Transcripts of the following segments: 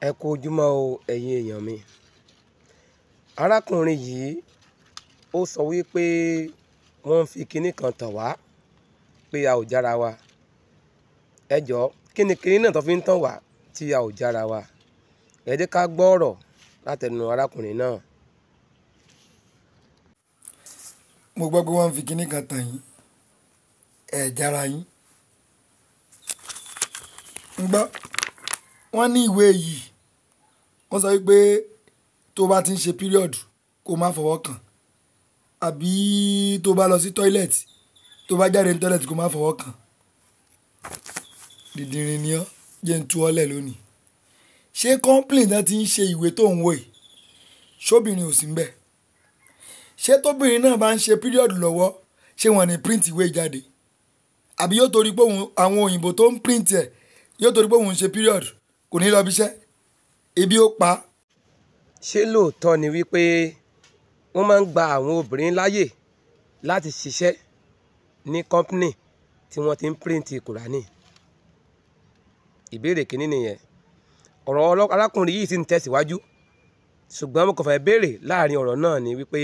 Ẹ kú ojúmọ́ o ẹ̀yin èèyàn mi. Arákùnrin yìí ó sọ wípé wọ́n ń fi kinní kan tàn wá pé a ò jára wa. Ẹ jọ̀ọ́ kí ni kinní náà tó fi ń tàn wá tí a ò jára wa? Ẹ jẹ́ ká gbọ́ ọ̀rọ̀ látẹnu arákùnrin náà. Mo gbọ́ pé wọ́n ń fi kinní kan tàn yín, ẹ jára yín. Ń gbọ́, wọ́n ní ìwé yìí, wọ́n sọ wípé tó bá ti ń ṣe píríọ̀dù kó má fọwọ́ kàn, àbí tó bá lọ sí tọ́ílẹ̀tì, tó bá jáde ní tọ́ílẹ̀tì kó má fọwọ́ kàn. Dìdìrín ni ọ́, jẹ́ ń tú ọ́ lẹ̀ lónìí. Ṣé kọ́ńpìlì náà ti ń ṣe ìwé tó ń wò yìí? Ṣóbìnrin ò sí ń bẹ̀? Ṣé tóbìnrin náà bá ń ṣe píríọ̀dù lọ́wọ́, ṣé wọ́n ní print ìwé jáde? Àbí yóò torí pé àwọn òyìnbó tó ń print ẹ̀ yóò torí pé òun ń ṣe píríọ̀dù kò ní lọ bí iṣẹ́? Ebi ó pa á. Ṣé lóòótọ́ ni wípé wọ́n máa ń gba àwọn obìnrin láyè láti ṣiṣẹ́ ní kọ́ńpìnì tí wọ́n ti ń print Kùránì? Ìbéèrè kìíní nìyẹn. Ọ̀rọ̀ arákùnrin yìí sì ń tẹ̀síwájú, ṣùgbọ́n mo kàn fẹ́ béèrè láàrin ọ̀rọ̀ náà ni wípé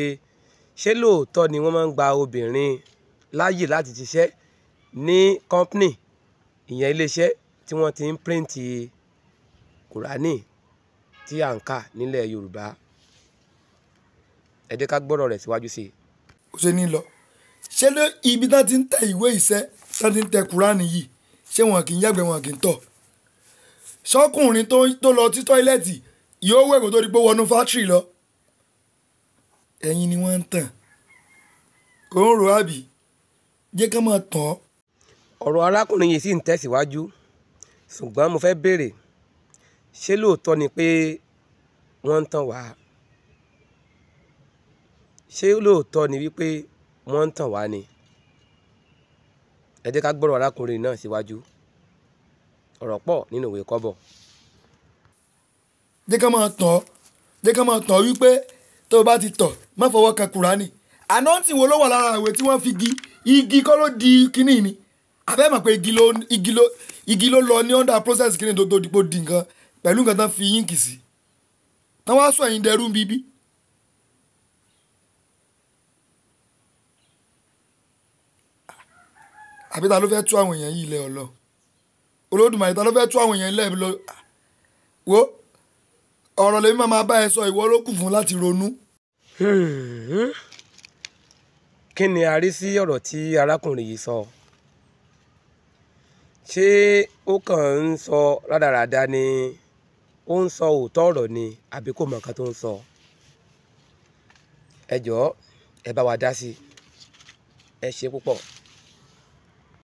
ṣé lóòótọ́ ni wọ́n máa ń gba obìnrin láyè láti ṣiṣẹ́ ní kọ́ńpìnì, ìyẹn iléeṣẹ́ tí wọ́n ti ń print Kùránì tí à ń kà nílẹ̀ Yorùbá? Ẹ jẹ́ ká gbọ́rọ̀ rẹ̀ síwájú sí i. Ó ṣe ní lọ. Ṣé ibi tá ti ń tẹ ìwé iṣẹ́ tá ti ń tẹ Kùránì yìí, ṣé wọn kì í yàgbẹ́ wọn kì í tọ̀? Ṣọ́kùnrin tó lọ sí tọ́ílẹ̀tì yóò wẹ̀ kó tó di pé wọnú fátírì lọ? Ẹ̀yin ni wọ́n ń tàn. Kò ń ro àbí? Jẹ́ ká máa tàn ọ́. Ọ̀rọ̀ arákùnrin yìí sì ń tẹ̀síwájú, ṣùgbọ́n mo fẹ́ béèrè ṣé lóòótọ́ ni pé wọ́n ń tàn wá? Ṣé lóòótọ́ ni wípé wọ́n ń tàn wá ni? Ẹ jẹ́ ká gbọ́rọ̀ arákùnrin náà síwájú. Ọ̀rọ̀ pọ̀ nínú ìwé kọ́bọ̀. Jẹ́ ká máa tàn ọ́. Jẹ́ ká máa tàn ọ́ wípé tó o bá ti tọ̀ má fọwọ́ kan Kùránì. Ànáǹtì wo ló wà lára ìwé tí wọ́n fi igi kọ́ ló di kínní ni? Àbẹ́ mọ̀ pé igi ló lọ ní under process kínní tó dípò di nǹkan pẹ̀lú nǹkan tán fi yínkì sí. Tán wá sọ ẹ̀yin dẹrú bíbí. Àbí ta ló fẹ́ tú àwọn èèyàn yìí lẹ́ ọlọ́? Olódùmarè ta ló fẹ́ tú àwọn èèyàn lẹ́ lọ? Wo ọ̀rọ̀ lèmi máa bá ẹ sọ, ìwọ ló kù fún láti ronú. Kí ni a rí sí ọ̀rọ̀ tí arákùnrin yìí sọ? Ṣé ó kàn ń sọ rádaràda ni? Ó ń sọ òótọ́ ọ̀rọ̀ ni àbí kò mọ nǹkan tó ń sọ? Ẹ jọ̀ọ́ ẹ bá wa dá sí i. Ẹ ṣé púpọ̀.